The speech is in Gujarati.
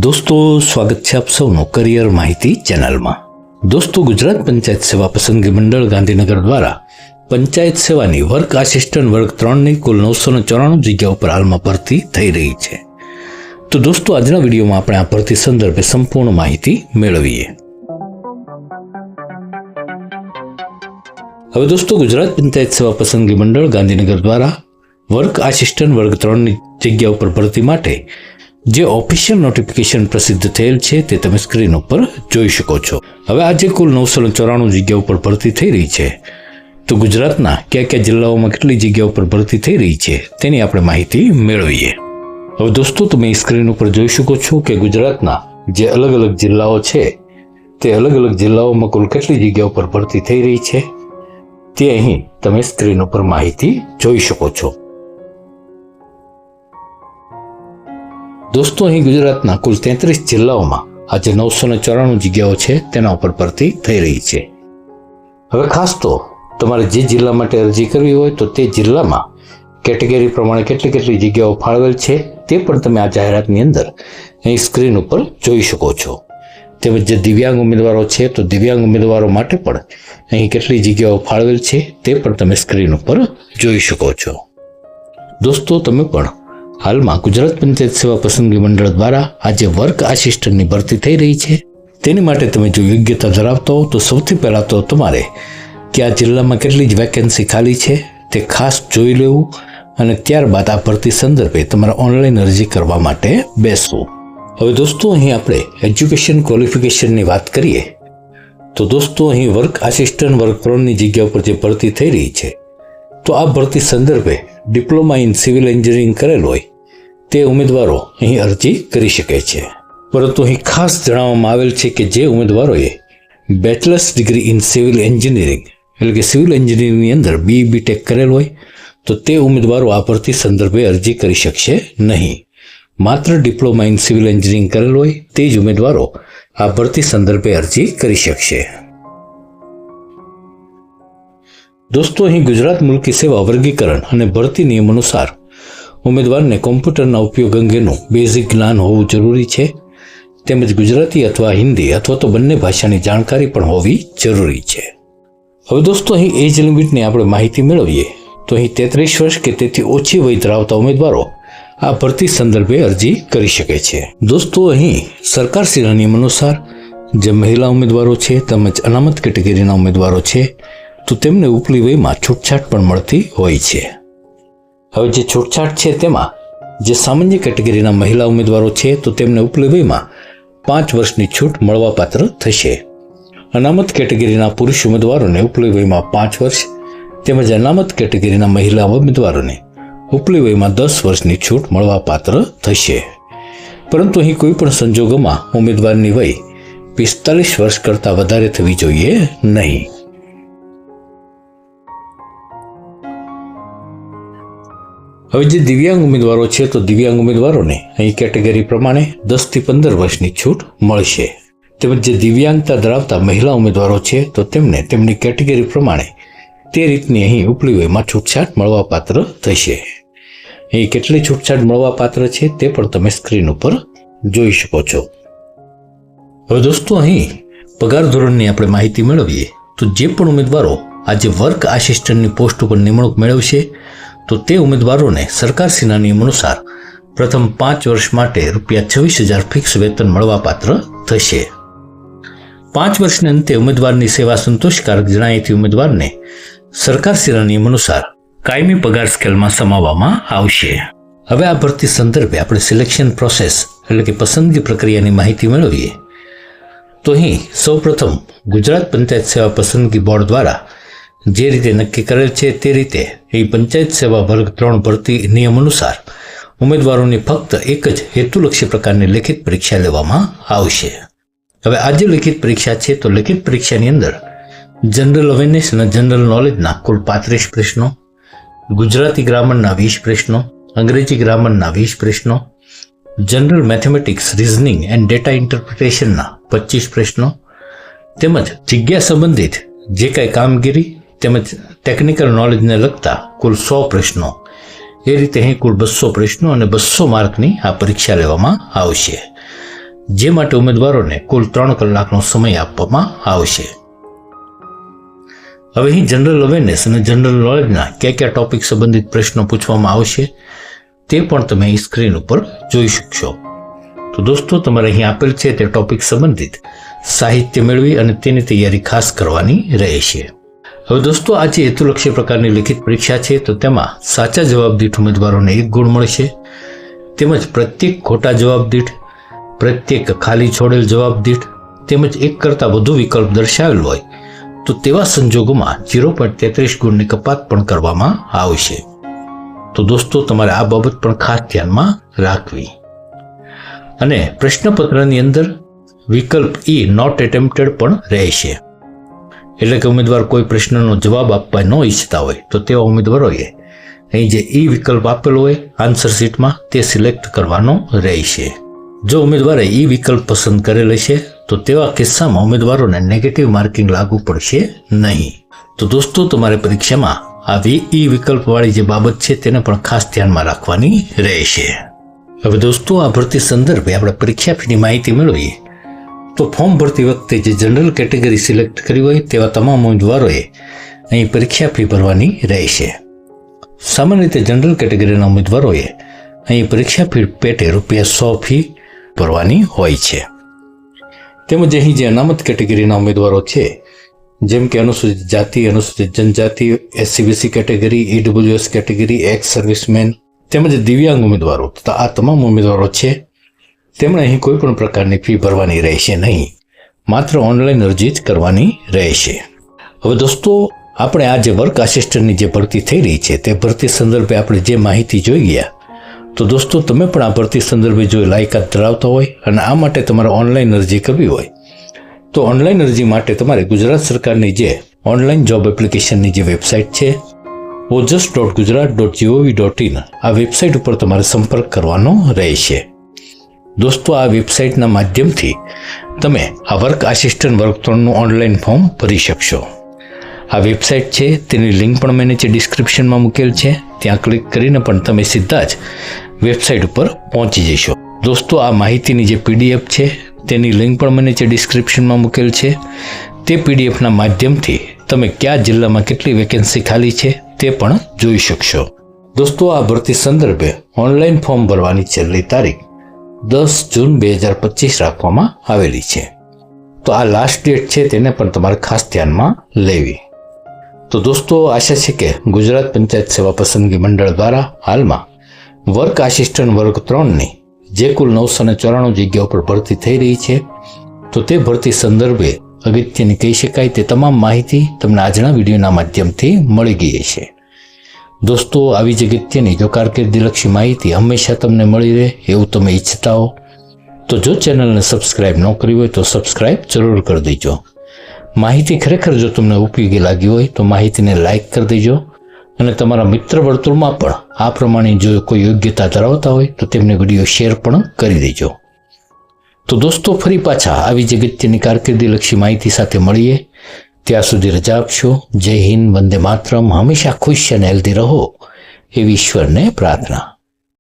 दोस्तों स्वागत है आप સૌનું કરિયર માહિતી ચેનલમાં। दोस्तों ગુજરાત પંચાયત સેવા પસંદગી મંડળ ગાંધીનગર દ્વારા પંચાયત સેવાની વર્ક આસિસ્ટન્ટ વર્ગ 3ની કુલ 994 જગ્યાઓ પર હાલમાં ભરતી થઈ રહી છે। તો દોસ્તો આજના વિડીયોમાં આપણે આ ભરતી સંદર્ભે સંપૂર્ણ માહિતી મેળવીએ। હવે દોસ્તો ગુજરાત પંચાયત સેવા પસંદગી મંડળ ગાંધીનગર દ્વારા વર્ક આસિસ્ટન્ટ વર્ગ 3ની જગ્યાઓ પર ભરતી માટે જે ઓફિશિયલ નોટિફિકેશન પ્રસિદ્ધ થયેલ છે તે તમે સ્ક્રીન ઉપર જોઈ શકો છો। હવે આજે કુલ 994 જગ્યાઓ પર ભરતી થઈ રહી છે, તો ગુજરાતના કયા જિલ્લાઓમાં કેટલી જગ્યાઓ પર ભરતી થઈ રહી છે તેની આપણે માહિતી મેળવીએ। હવે દોસ્તો તમે સ્ક્રીન ઉપર જોઈ શકો છો કે ગુજરાતના જે અલગ અલગ જિલ્લાઓ છે તે અલગ અલગ જિલ્લાઓમાં કુલ કેટલી જગ્યાઓ પર ભરતી થઈ રહી છે તે અહીં તમે સ્ક્રીન ઉપર માહિતી જોઈ શકો છો। દોસ્તો અહીં ગુજરાતના કુલ 33 જિલ્લાઓમાં આજે 994 જગ્યાઓ છે તેના ઉપર ભરતી થઈ રહી છે। હવે ખાસ તો તમારે જે જિલ્લા માટે અરજી કરવી હોય તો તે જિલ્લામાં કેટેગરી પ્રમાણે કેટલી જગ્યાઓ ફાળવેલ છે તે પણ તમે આ જાહેરાતની અંદર અહીં સ્ક્રીન ઉપર જોઈ શકો છો। તેમજ જે દિવ્યાંગ ઉમેદવારો છે તો દિવ્યાંગ ઉમેદવારો માટે પણ અહીં કેટલી જગ્યાઓ ફાળવેલ છે તે પણ તમે સ્ક્રીન ઉપર જોઈ શકો છો। દોસ્તો તમે પણ હાલમાં ગુજરાત પંચાયત સેવા પસંદગી મંડળ દ્વારા આજે વર્ક આસિસ્ટન્ટની ભરતી થઈ રહી છે તેની માટે તમે જો યોગ્યતા ધરાવતા હો તો સૌથી પહેલાં તો તમારે કે આ જિલ્લામાં કેટલી જ વેકેન્સી ખાલી છે તે ખાસ જોઈ લેવું અને ત્યારબાદ આ ભરતી સંદર્ભે તમારે ઓનલાઈન અરજી કરવા માટે બેસવું। હવે દોસ્તો અહીં આપણે એજ્યુકેશન ક્વોલિફિકેશનની વાત કરીએ તો દોસ્તો અહીં વર્ક આસિસ્ટન્ટ વર્ગ 3ની જગ્યા પર જે ભરતી થઈ રહી છે તો આ ભરતી સંદર્ભે ડિપ્લોમા ઇન સિવિલ એન્જિનિયરિંગ કરેલ હોય તે ઉમેદવારો અહીં અરજી કરી શકે છે, પરંતુ અહીં ખાસ જણાવવામાં આવેલ છે કે જે ઉમેદવારોએ bachelors degree in civil engineering એટલે કે સિવિલ એન્જિનિયરિંગની અંદર BE-BTech કરેલ હોય તો તે ઉમેદવારો આ ભરતી સંદર્ભે અરજી કરી શકશે નહીં। માત્ર ડિપ્લોમા ઇન સિવિલ એન્જિનિયરિંગ કરેલ હોય તે જ ઉમેદવારો આ ભરતી સંદર્ભે અરજી કરી શકશે। દોસ્તો અહીં ગુજરાત મુલ્કી સેવા વર્ગીકરણ અને ભરતી નિયમ અનુસાર ઉમેદવારને કોમ્પ્યુટરના ઉપયોગ અંગેનું બેઝિક જ્ઞાન હોવું જરૂરી છે, તેમજ ગુજરાતી અથવા હિન્દી અથવા તો બંને ભાષાની જાણકારી પણ હોવી જરૂરી છે। હવે દોસ્તો અહીં એજ લિમિટની આપણે માહિતી મેળવીએ તો અહીં 33 વર્ષ કે તેથી ઓછી વય ધરાવતા ઉમેદવારો આ ભરતી સંદર્ભે અરજી કરી શકે છે। દોસ્તો અહીં સરકારશ્રીના નિયમ અનુસાર જે મહિલા ઉમેદવારો છે તેમજ અનામત કેટેગરીના ઉમેદવારો છે તો તેમને ઉપલી વયમાં છૂટછાટ પણ મળતી હોય છે। હવે જે છૂટછાટ છે તેમાં જે સામાન્ય કેટેગરીના મહિલા ઉમેદવારો છે તો તેમને ઉપલી વયમાં 5 વર્ષની છૂટ મળવાપાત્ર થશે। અનામત કેટેગરીના પુરુષ ઉમેદવારોને ઉપલી વયમાં 5 વર્ષ તેમજ અનામત કેટેગરીના મહિલા ઉમેદવારોને ઉપલી વયમાં 10 વર્ષની છૂટ મળવાપાત્ર થશે, પરંતુ અહીં કોઈ પણ સંજોગોમાં ઉમેદવારની વય 45 વર્ષ કરતાં વધારે થવી જોઈએ નહીં। હવે જે દિવ્યાંગ ઉમેદવારો છે તો દિવ્યાંગ ઉમેદવારોને અહીં કેટેગરી પ્રમાણે 10 થી 15 વર્ષની છૂટ મળશે, તેમજ જે દિવ્યાંગતા ધરાવતા મહિલા ઉમેદવારો છે તો તેમને તેમની કેટેગરી પ્રમાણે તે રીતની અહીં ઉપલી વયમાં છૂટછાટ મળવાપાત્ર થશે। અહીં કેટલી છૂટછાટ મળવાપાત્ર છે તે પણ તમે સ્ક્રીન ઉપર જોઈ શકો છો। હવે દોસ્તો અહીં પગાર ધોરણની આપણે માહિતી મેળવીએ તો જે પણ ઉમેદવારો આજે વર્ક આસિસ્ટન્ટની પોસ્ટ ઉપર નિમણૂક મેળવશે તો તે ઉમેદવારોને સરકારશ્રીના નિયમ અનુસાર પ્રથમ 5 વર્ષ માટે ₹26,000 ફિક્સ વેતન મળવાપાત્ર થશે। 5 વર્ષના અંતે ઉમેદવારની સેવા સંતોષકારક જણાયેથી ઉમેદવારને સરકારશ્રીના નિયમ અનુસાર કાયમી પગાર સ્કેલમાં સમાવવામાં આવશે। હવે આ ભરતી સંદર્ભે આપણે સિલેક્શન પ્રોસેસ એટલે કે પસંદગી પ્રક્રિયાની માહિતી મેળવીએ તો અહીં સૌપ્રથમ ગુજરાત પંચાયત સેવા પસંદગી બોર્ડ દ્વારા જે રીતે નક્કી કરેલ છે તે રીતે અહીં પંચાયત સેવા વર્ગ 3 ભરતી નિયમ અનુસાર ઉમેદવારોની ફક્ત એક જ હેતુલક્ષી પ્રકારની લેખિત પરીક્ષા લેવામાં આવશે। હવે આ જે લેખિત પરીક્ષા છે તો લેખિત પરીક્ષાની અંદર જનરલ અવેરનેસ અને જનરલ નોલેજના કુલ 35 પ્રશ્નો, ગુજરાતી ગ્રામરના 20 પ્રશ્નો, અંગ્રેજી ગ્રામરના 20 પ્રશ્નો, general mathematics reasoning and data ઇન્ટરપ્રિટેશનના 25 પ્રશ્નો તેમજ જગ્યા સંબંધિત જે કાંઈ કામગીરી તેમજ ટેકનિકલ નોલેજને લગતા કુલ 100 પ્રશ્નો, એ રીતે અહીં કુલ 200 પ્રશ્નો અને 200 માર્કની આ પરીક્ષા લેવામાં આવશે। જે માટે ઉમેદવારોને કુલ 3 કલાકનો સમય આપવામાં આવશે. હવે અહીં જનરલ અવેરનેસ અને જનરલ નોલેજના કયા ટોપિક સંબંધિત પ્રશ્નો પૂછવામાં આવશે તે પણ તમે અહીં સ્ક્રીન ઉપર જોઈ શકશો. તો દોસ્તો, તમારે અહીં આપેલ છે તે ટોપિક સંબંધિત સાહિત્ય મેળવી અને તેની તૈયારી ખાસ કરવાની રહેશે. હવે દોસ્તો, આ જે હેતુલક્ષી પ્રકારની લિખિત પરીક્ષા છે તો તેમાં સાચા જવાબ દીઠ ઉમેદવારોને 1 ગુણ મળશે, તેમજ પ્રત્યેક ખોટા જવાબ દીઠ, પ્રત્યેક ખાલી છોડેલ જવાબ દીઠ, તેમજ 1 કરતાં વધુ વિકલ્પ દર્શાવેલ હોય તો તેવા સંજોગોમાં 0.33 ગુણની કપાત પણ કરવામાં આવશે. તો દોસ્તો, તમારે આ બાબત પણ ખાસ ધ્યાનમાં રાખવી. અને પ્રશ્નપત્રની અંદર વિકલ્પ E નોટ એટેમ્પ્ટેડ પણ રહેશે. એટલે કે ઉમેદવાર કોઈ પ્રશ્નનો જવાબ આપવા ન ઈચ્છતા હોય તો તેવા ઉમેદવારોએ અહીં જે E વિકલ્પ આપેલો હોય આન્સર શીટમાં તે સિલેક્ટ કરવાનો રહેશે. જો ઉમેદવારે E વિકલ્પ પસંદ કરેલ હશે તો તેવા કિસ્સામાં ઉમેદવારોને નેગેટિવ માર્કિંગ લાગુ પડશે નહીં. તો દોસ્તો, તમારે પરીક્ષામાં આ E વિકલ્પવાળી જે બાબત છે તેને પણ ખાસ ધ્યાનમાં રાખવાની રહેશે. હવે દોસ્તો, આ ભરતી સંદર્ભે આપણે પરીક્ષા ફીની માહિતી મેળવીએ તો ફોર્મ ભરતી વખતે જે જનરલ કેટેગરી સિલેક્ટ કરી હોય તેવા તમામ ઉમેદવારોએ અહીં પરીક્ષા ફી ભરવાની રહેશે. સામાન્ય રીતે જનરલ કેટેગરીના ઉમેદવારોએ અહીં પરીક્ષા ફી પેટે ₹100 ફી ભરવાની હોય છે. તેમજ અહીં જે અનામત કેટેગરીના ઉમેદવારો છે, જેમ કે અનુસૂચિત જાતિ, અનુસૂચિત જનજાતિ, SC/BC category, EWS category, x servicemen તેમજ દિવ્યાંગ ઉમેદવારો તથા આ તમામ ઉમેદવારો છે તેમણે અહીં કોઈ પણ પ્રકારની ફી ભરવાની રહેશે નહીં, માત્ર ઓનલાઈન અરજી જ કરવાની રહેશે. હવે દોસ્તો, આપણે આ જે વર્ક આસિસ્ટન્ટની જે ભરતી થઈ રહી છે તે ભરતી સંદર્ભે આપણે જે માહિતી જોઈ ગયા, તો દોસ્તો તમે પણ આ ભરતી સંદર્ભે જો લાયકાત ધરાવતા હોય અને આ માટે તમારે ઓનલાઈન અરજી કરવી હોય તો ઓનલાઈન અરજી માટે તમારે ગુજરાત સરકારની જે ઓનલાઈન જોબ એપ્લિકેશનની જે વેબસાઇટ છે ojas.gujarat.gov.in આ વેબસાઇટ ઉપર તમારે સંપર્ક કરવાનો રહેશે. દોસ્તો, આ વેબસાઇટના માધ્યમથી તમે આ વર્ક આસિસ્ટન્ટ વર્ગ 3નું ઓનલાઈન ફોર્મ ભરી શકશો. આ વેબસાઇટ છે તેની લિંક પણ મેં નીચે ડિસ્ક્રિપ્શનમાં મૂકેલ છે, ત્યાં ક્લિક કરીને પણ તમે સીધા જ વેબસાઇટ ઉપર પહોંચી જશો. દોસ્તો, આ માહિતીની જે PDF છે તેની લિંક પણ મેં નીચે ડિસ્ક્રિપ્શનમાં મૂકેલ છે. તે PDFના માધ્યમથી તમે કયા જિલ્લામાં કેટલી વેકેન્સી ખાલી છે તે પણ જોઈ શકશો. દોસ્તો, આ ભરતી સંદર્ભે ઓનલાઈન ફોર્મ ભરવાની છેલ્લી તારીખ 10 જૂન 2025 રાખવામાં આવેલી છે. તો આ લાસ્ટ ડેટ છે તેને પણ તમારે ખાસ ધ્યાનમાં લેવી. તો દોસ્તો, આશા છે કે ગુજરાત પંચાયત સેવા પસંદગી મંડળ દ્વારા હાલમાં વર્ક આસિસ્ટન્ટ વર્ગ 3ની જે કુલ 994 જગ્યાઓ પર ભરતી થઈ રહી છે તો તે ભરતી સંદર્ભે અગત્યની કહી શકાય તે તમામ માહિતી તમને આજના વિડીયોના માધ્યમથી મળી ગઈ છે. દોસ્તો, આવી જ અગત્યની જો કારકિર્દીલક્ષી માહિતી હંમેશા તમને મળી રહે એવું તમે ઈચ્છતા હો તો જો ચેનલને સબસ્ક્રાઇબ ન કરી હોય તો સબસ્ક્રાઇબ જરૂર કરી દેજો. માહિતી ખરેખર જો તમને ઉપયોગી લાગી હોય તો માહિતીને લાઇક કરી દેજો અને તમારા મિત્ર વર્તુળમાં પણ આ પ્રમાણે જો કોઈ યોગ્યતા ધરાવતા હોય તો તેમને વિડીયો શેર પણ કરી દેજો. તો દોસ્તો, ફરી પાછા આવી જ અગત્યની કારકિર્દીલક્ષી માહિતી સાથે મળીએ. ત્યાં સુધી રજા આપશો. જય હિન્દ, વંદે માતરમ. હંમેશા ખુશ અને હેલ્ધી રહો એવી ઈશ્વરને પ્રાર્થના.